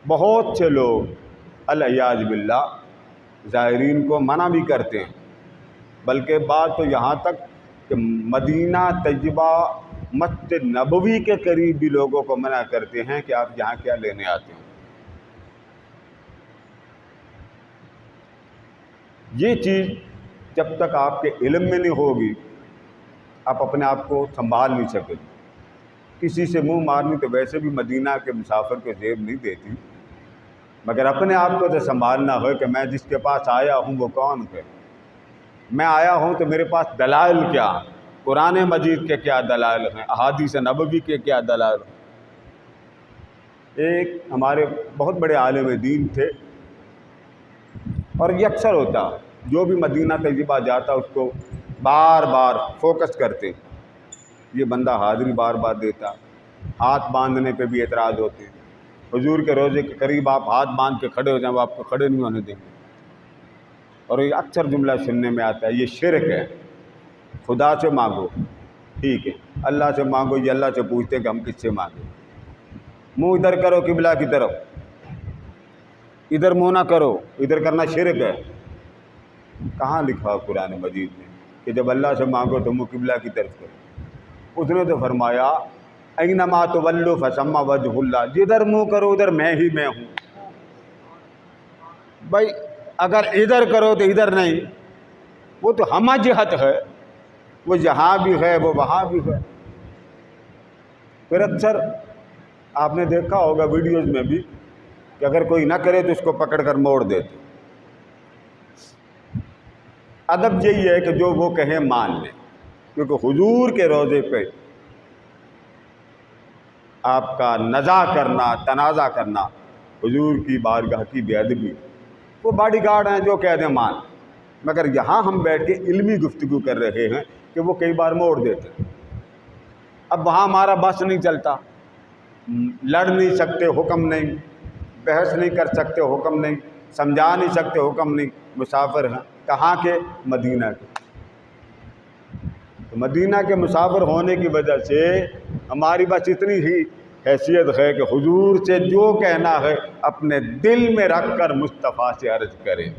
بہت سے لوگ الیاذ باللہ زائرین کو منع بھی کرتے ہیں، بلکہ بات تو یہاں تک کہ مدینہ طیبہ مسجد نبوی کے قریب بھی لوگوں کو منع کرتے ہیں کہ آپ یہاں کیا لینے آتے ہیں۔ یہ چیز جب تک آپ کے علم میں نہیں ہوگی آپ اپنے آپ کو سنبھال نہیں سکے۔ کسی سے منہ مارنی تو ویسے بھی مدینہ کے مسافر کو زیب نہیں دیتی، مگر اپنے آپ کو تو سنبھالنا ہو کہ میں جس کے پاس آیا ہوں وہ کون ہے، میں آیا ہوں تو میرے پاس دلائل کیا، قرآن مجید کے کیا دلائل ہیں، احادیث نبوی کے کیا دلائل ہیں۔ ایک ہمارے بہت بڑے عالم دین تھے، اور یہ اکثر ہوتا جو بھی مدینہ طیبہ جاتا اس کو بار بار فوکس کرتے، یہ بندہ حاضری بار بار دیتا، ہاتھ باندھنے پہ بھی اعتراض ہوتے، حضور کے روضے کے قریب آپ ہاتھ باندھ کے کھڑے ہو جائیں وہ آپ کو کھڑے نہیں ہونے دیں گے۔ اور یہ اکثر جملہ سننے میں آتا ہے، یہ شرک ہے، خدا سے مانگو، ٹھیک ہے، اللہ سے مانگو، یہ اللہ سے پوچھتے کہ ہم کس سے مانگیں، منہ ادھر کرو قبلہ کی طرف، ادھر منہ نہ کرو، ادھر کرنا شرک ہے۔ کہاں لکھا قرآن مجید میں کہ جب اللہ سے مانگو تو منہ قبلہ کی طرف کرو؟ اس نے تو فرمایا اینما تولوا فثم وجہ اللہ، جدھر منہ کرو ادھر میں ہی میں ہوں۔ بھائی اگر ادھر کرو تو ادھر نہیں، وہ تو ہمہ جہت ہے، وہ یہاں بھی ہے وہ وہاں بھی ہے۔ پھر اکثر آپ نے دیکھا ہوگا ویڈیوز میں بھی کہ اگر کوئی نہ کرے تو اس کو پکڑ کر موڑ دیتے۔ ادب یہی ہے کہ جو وہ کہیں مان لیں، کیونکہ حضور کے روضے پہ آپ کا نزاع کرنا، تنازع کرنا حضور کی بارگاہ کی بے ادبی۔ وہ باڈی گارڈ ہیں جو کہہ دیں مان، مگر یہاں ہم بیٹھ کے علمی گفتگو کر رہے ہیں کہ وہ کئی بار موڑ دیتے ہیں۔ اب وہاں ہمارا بس نہیں چلتا، لڑ نہیں سکتے حکم نہیں، بحث نہیں کر سکتے حکم نہیں، سمجھا نہیں سکتے حکم نہیں، مسافر ہیں کہاں کے؟ مدینہ کے۔ تو مدینہ کے مسافر ہونے کی وجہ سے ہماری بس اتنی ہی حیثیت ہے کہ حضور سے جو کہنا ہے اپنے دل میں رکھ کر مصطفیٰ سے عرض کریں۔